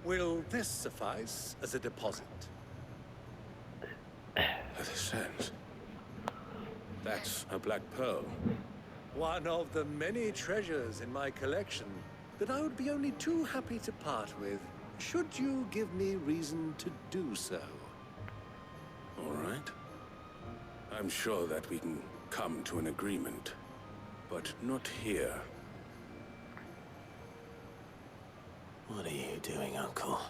Will this suffice as a deposit? This sense. That's a black pearl. One of the many treasures in my collection that I would be only too happy to part with, should you give me reason to do so. All right. I'm sure that we can come to an agreement, but not here. What are you doing, Uncle?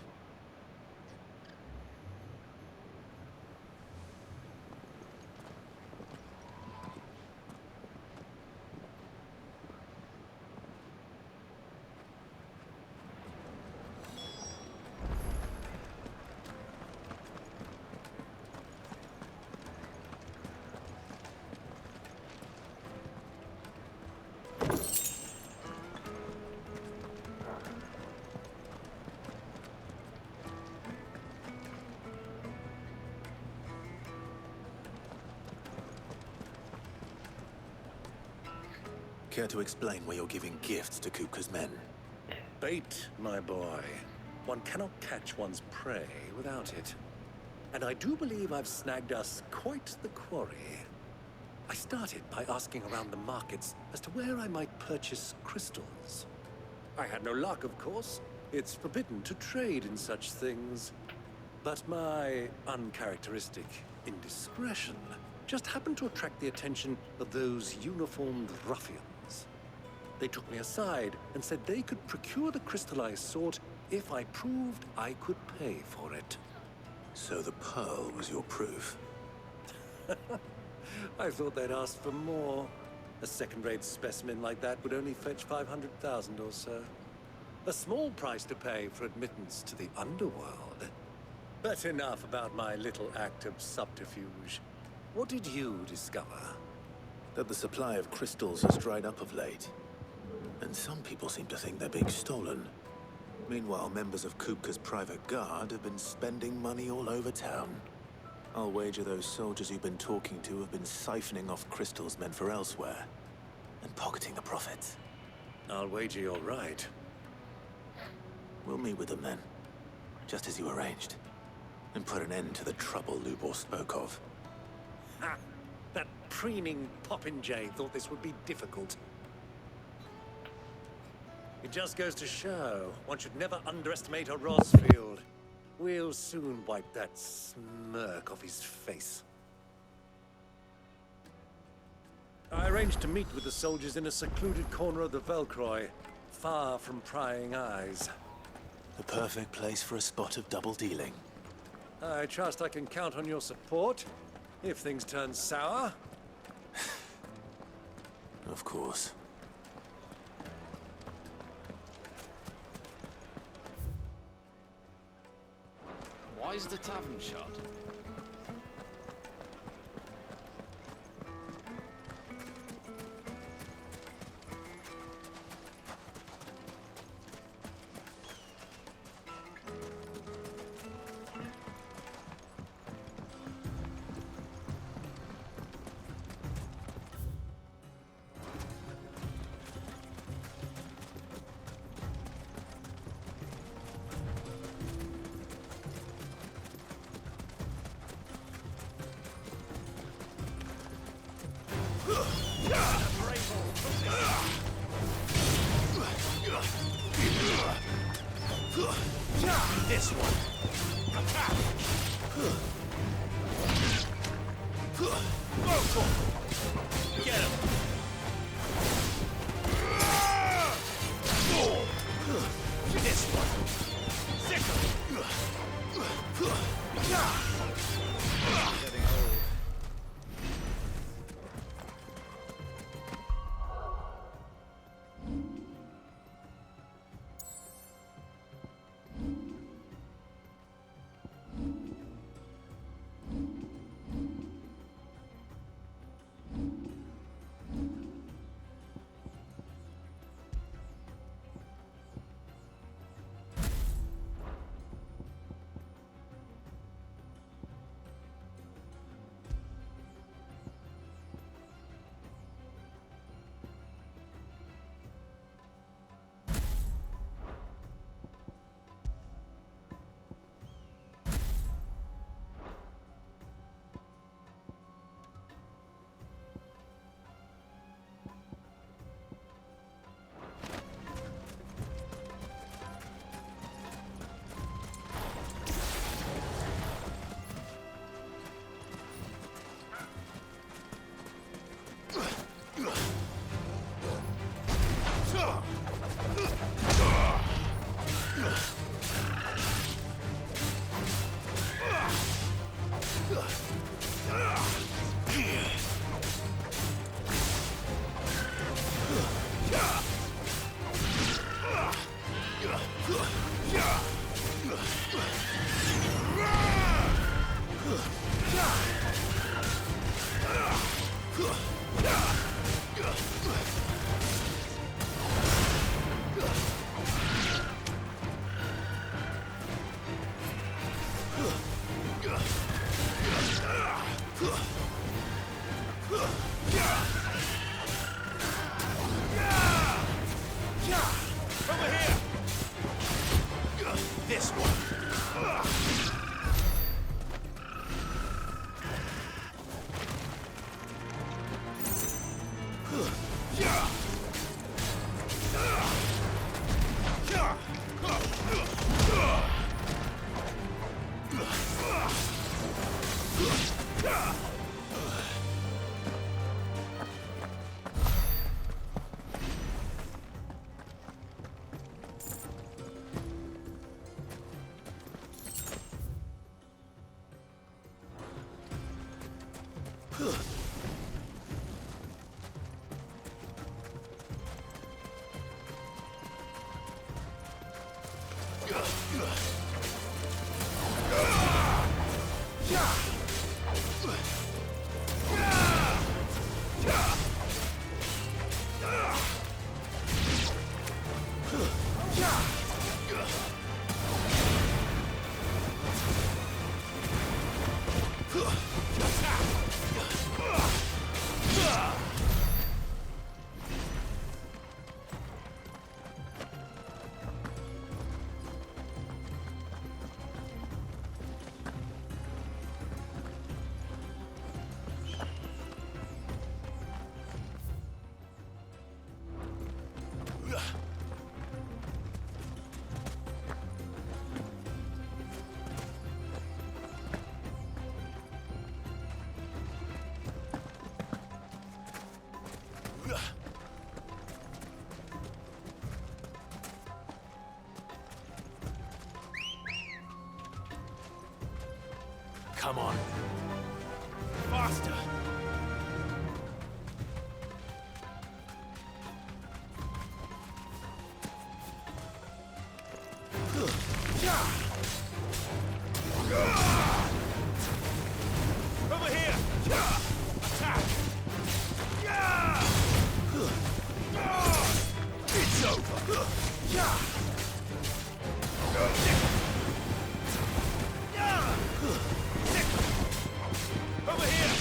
Care to explain why you're giving gifts to Kupka's men? Bait, my boy. One cannot catch one's prey without it. And I do believe I've snagged us quite the quarry. I started by asking around the markets as to where I might purchase crystals. I had no luck, of course. It's forbidden to trade in such things. But my uncharacteristic indiscretion just happened to attract the attention of those uniformed ruffians. They took me aside and said they could procure the crystal I sought if I proved I could pay for it. So the pearl was your proof? I thought they'd ask for more. A second-rate specimen like that would only fetch 500,000 or so. A small price to pay for admittance to the underworld. But enough about my little act of subterfuge. What did you discover? That the supply of crystals has dried up of late. And some people seem to think they're being stolen. Meanwhile, members of Kupka's private guard have been spending money all over town. I'll wager those soldiers you've been talking to have been siphoning off crystals meant for elsewhere, and pocketing the profits. I'll wager you're right. We'll meet with them then, just as you arranged, and put an end to the trouble Lubor spoke of. Ha! That preening popinjay thought this would be difficult. It just goes to show one should never underestimate a Rosfield. We'll soon wipe that smirk off his face. I arranged to meet with the soldiers in a secluded corner of the Velcroy, far from prying eyes. The perfect place for a spot of double dealing. I trust I can count on your support, if things turn sour. Of course. Why is the tavern shut? This one. Get him. This one. Sickle. Getting old. Come on. Faster! Over here! Attack! It's over! Over here!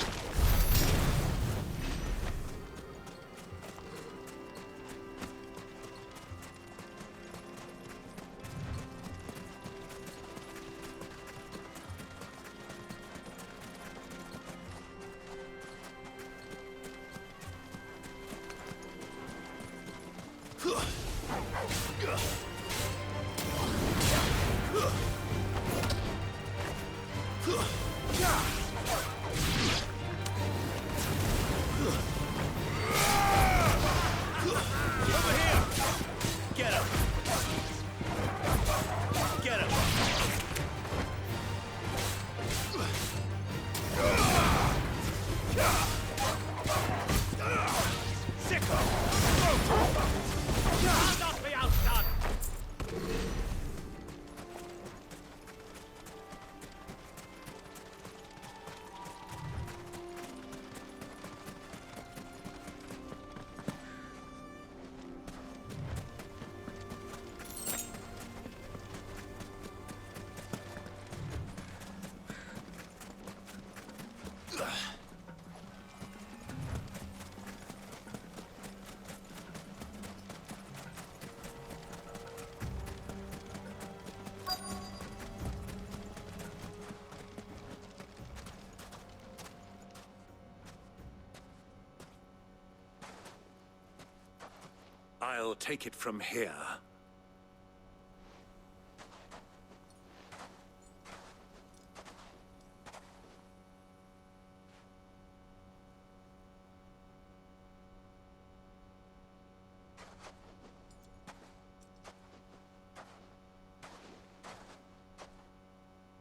I'll take it from here.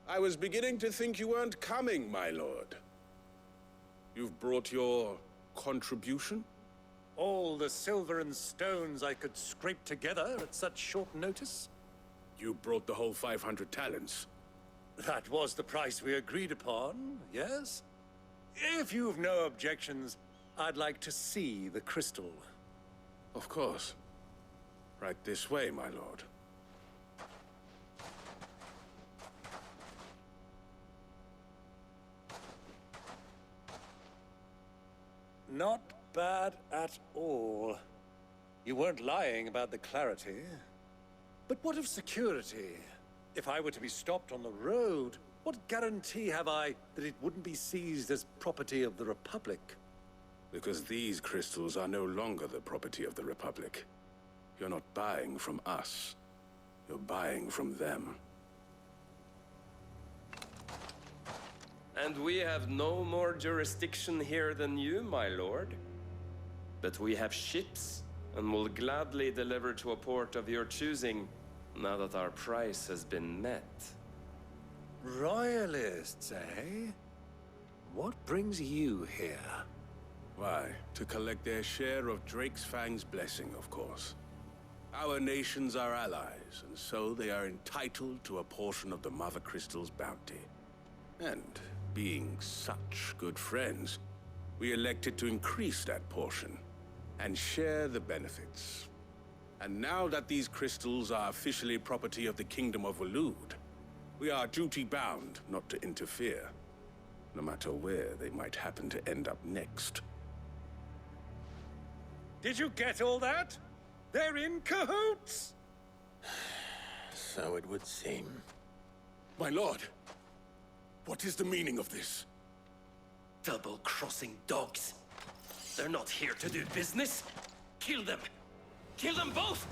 I was beginning to think you weren't coming, my lord. You've brought your contribution? All the silver and stones I could scrape together at such short notice? You brought the whole 500 talents. That was the price we agreed upon, yes? If you've no objections, I'd like to see the crystal. Of course. Right this way, my lord. Not bad at all. You weren't lying about the clarity. But what of security? If I were to be stopped on the road, what guarantee have I that it wouldn't be seized as property of the Republic? Because these crystals are no longer the property of the Republic. You're not buying from us. You're buying from them. And we have no more jurisdiction here than you, my lord. But we have ships, and will gladly deliver to a port of your choosing, now that our price has been met. Royalists, eh? What brings you here? Why, to collect their share of Drake's Fang's blessing, of course. Our nations are allies, and so they are entitled to a portion of the Mother Crystal's bounty. And being such good friends, we elected to increase that portion and share the benefits. And now that these crystals are officially property of the Kingdom of Waloed, we are duty-bound not to interfere, no matter where they might happen to end up next. Did you get all that? They're in cahoots! So it would seem. My lord, what is the meaning of this? Double-crossing dogs. They're not here to do business. Kill them! Kill them both!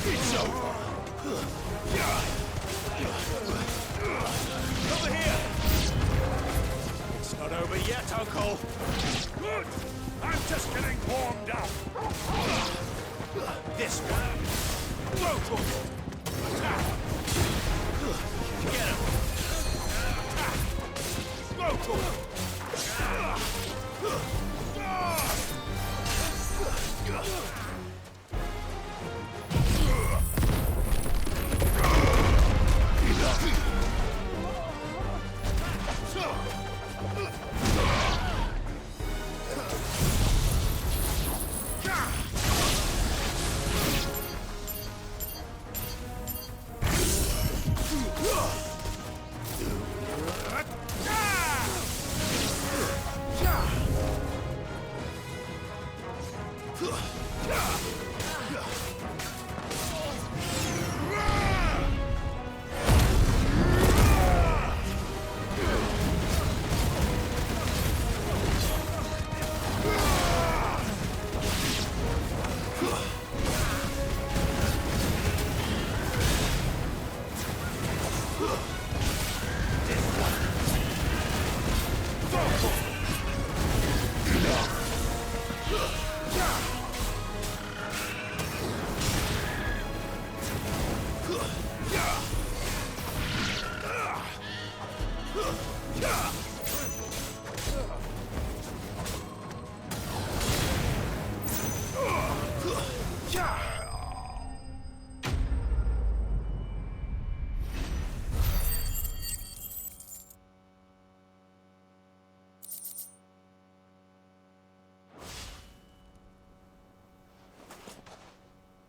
It's over! Over here! It's not over yet, Uncle! Good! I'm just getting warmed up! This one! Go to him! Attack! Get him! Attack! Go to him!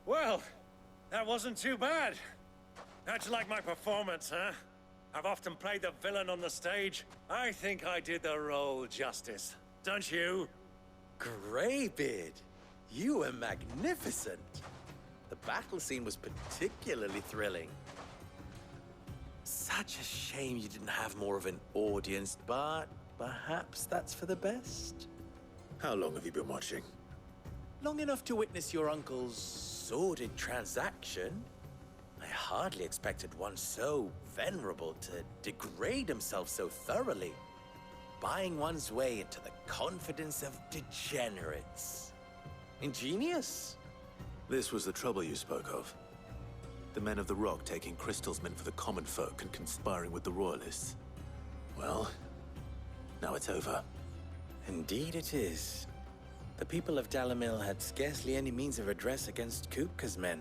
Well, that wasn't too bad. How'd you like my performance, huh? I've often played the villain on the stage. I think I did the role justice. Don't you? Greybeard, you were magnificent. The battle scene was particularly thrilling. Such a shame you didn't have more of an audience, but perhaps that's for the best. How long have you been watching? Long enough to witness your uncle's sordid transaction. I hardly expected one so venerable to degrade himself so thoroughly, buying one's way into the confidence of degenerates. Ingenious. This was the trouble you spoke of. The men of the Rock taking crystals meant for the common folk and conspiring with the Royalists. Well, now it's over. Indeed it is. The people of Dalamil had scarcely any means of redress against Kupka's men,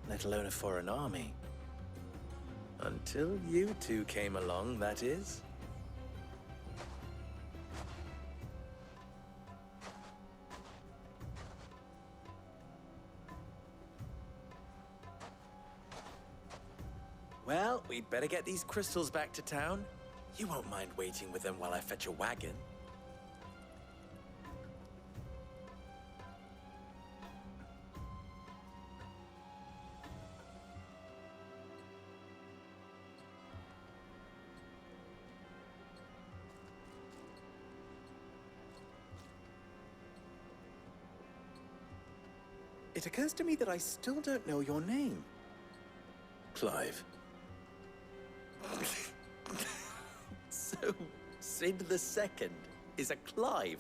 let alone a foreign army. Until you two came along, that is. Well, we'd better get these crystals back to town. You won't mind waiting with them while I fetch a wagon. It occurs to me that I still don't know your name. Clive. So, Sid the Second is a Clive?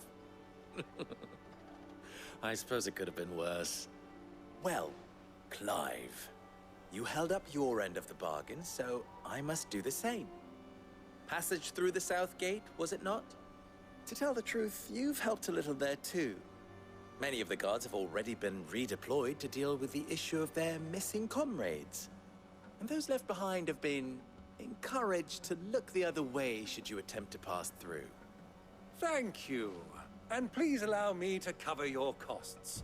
I suppose it could have been worse. Well, Clive, you held up your end of the bargain, so I must do the same. Passage through the South Gate, was it not? To tell the truth, you've helped a little there too. Many of the guards have already been redeployed to deal with the issue of their missing comrades. And those left behind have been encouraged to look the other way should you attempt to pass through. Thank you. And please allow me to cover your costs.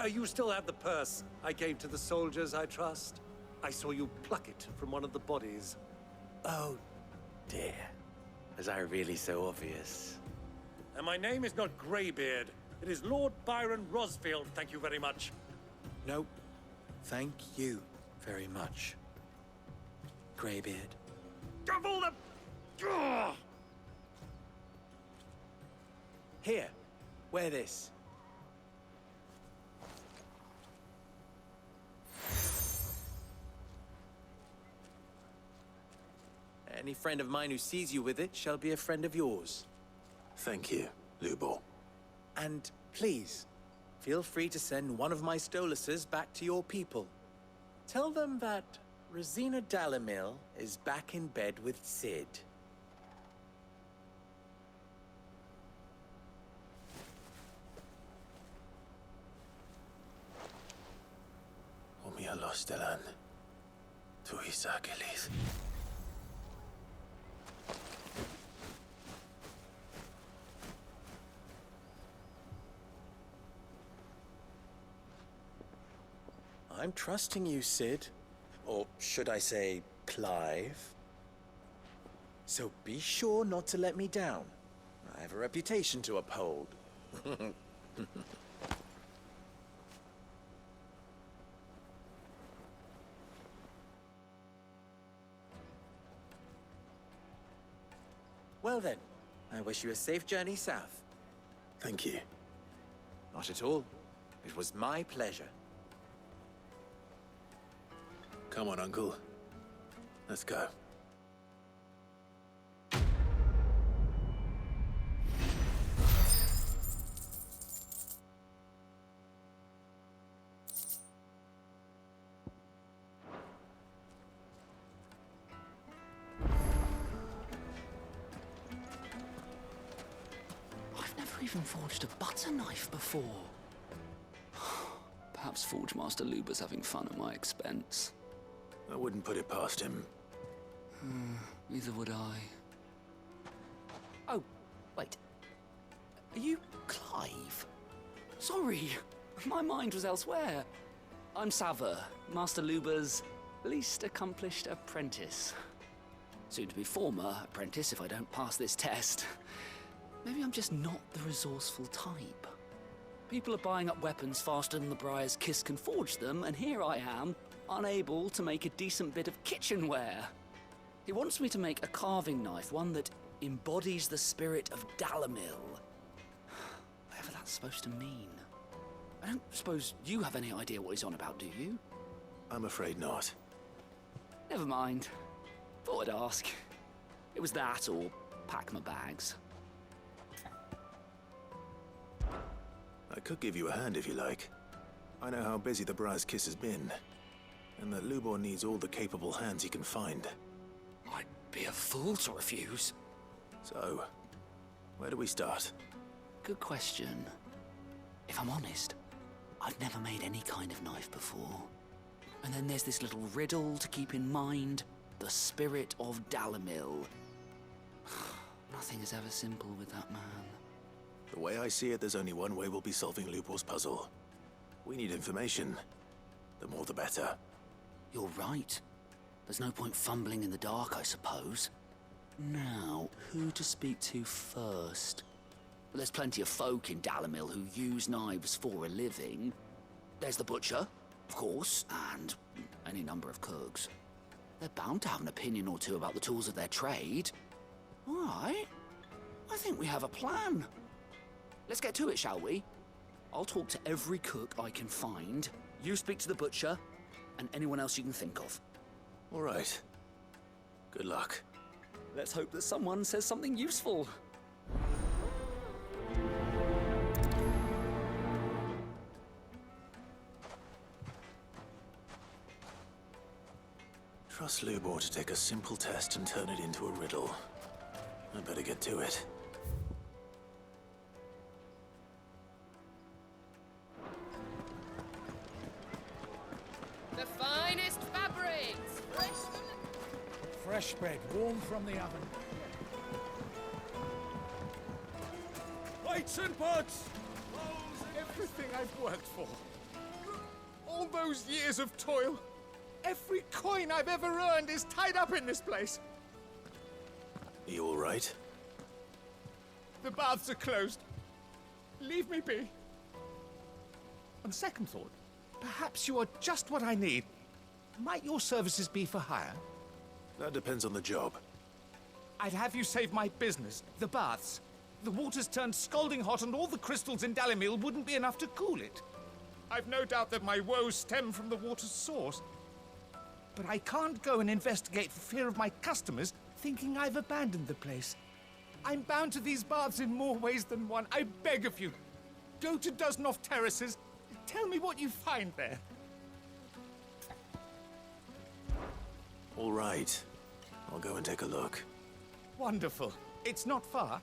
You still have the purse I gave to the soldiers, I trust? I saw you pluck it from one of the bodies. Oh, dear. Was I really so obvious? And my name is not Greybeard. It is Lord Byron Rosfield, thank you very much. No, thank you very much, Greybeard. Of all the... Ugh! Here, wear this. Any friend of mine who sees you with it shall be a friend of yours. Thank you, Lubor. And please, feel free to send one of my Stoluses back to your people. Tell them that Rosina Dalamil is back in bed with Sid. Omia Lostelan. Tuisa Kelith. I'm trusting you, Sid. Or should I say, Clive? So be sure not to let me down. I have a reputation to uphold. Well then, I wish you a safe journey south. Thank you. Not at all. It was my pleasure. Come on, Uncle. Let's go. I've never even forged a butter knife before. Perhaps Forge Master Luber's having fun at my expense. I wouldn't put it past him. Neither would I. Oh, wait. Are you Clive? Sorry, my mind was elsewhere. I'm Sava, Master Luber's least accomplished apprentice. Soon to be former apprentice if I don't pass this test. Maybe I'm just not the resourceful type. People are buying up weapons faster than the Briar's Kiss can forge them, and here I am, unable to make a decent bit of kitchenware. He wants me to make a carving knife, one that embodies the spirit of Dalamil. Whatever that's supposed to mean. I don't suppose you have any idea what he's on about, do you? I'm afraid not. Never mind. Thought I'd ask. It was that or pack my bags. I could give you a hand if you like. I know how busy the Briar's Kiss has been, and that Lubor needs all the capable hands he can find. I'd be a fool to refuse. So, where do we start? Good question. If I'm honest, I've never made any kind of knife before. And then there's this little riddle to keep in mind. The spirit of Dalamil. Nothing is ever simple with that man. The way I see it, there's only one way we'll be solving Lubor's puzzle. We need information. The more the better. You're right. There's no point fumbling in the dark, I suppose. Now, who to speak to first? Well, there's plenty of folk in Dalamil who use knives for a living. There's the butcher, of course, and any number of cooks. They're bound to have an opinion or two about the tools of their trade. All right. I think we have a plan. Let's get to it, shall we? I'll talk to every cook I can find. You speak to the butcher, and anyone else you can think of. All right. Good luck. Let's hope that someone says something useful. Trust Lubor to take a simple test and turn it into a riddle. I better get to it. The finest fabrics! Fresh bread, warm from the oven. Plates and pots! Everything I've worked for. All those years of toil. Every coin I've ever earned is tied up in this place. You all right? The baths are closed. Leave me be. On second thought, perhaps you are just what I need. Might your services be for hire? That depends on the job. I'd have you save my business, the baths. The water's turned scalding hot and all the crystals in Dalimil wouldn't be enough to cool it. I've no doubt that my woes stem from the water's source. But I can't go and investigate for fear of my customers thinking I've abandoned the place. I'm bound to these baths in more ways than one. I beg of you, go to Dusnoff Terraces. Tell me what you find there. All right. I'll go and take a look. Wonderful. It's not far.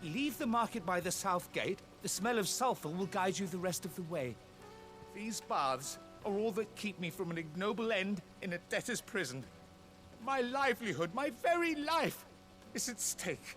Leave the market by the south gate. The smell of sulfur will guide you the rest of the way. These baths are all that keep me from an ignoble end in a debtor's prison. My livelihood, my very life, is at stake.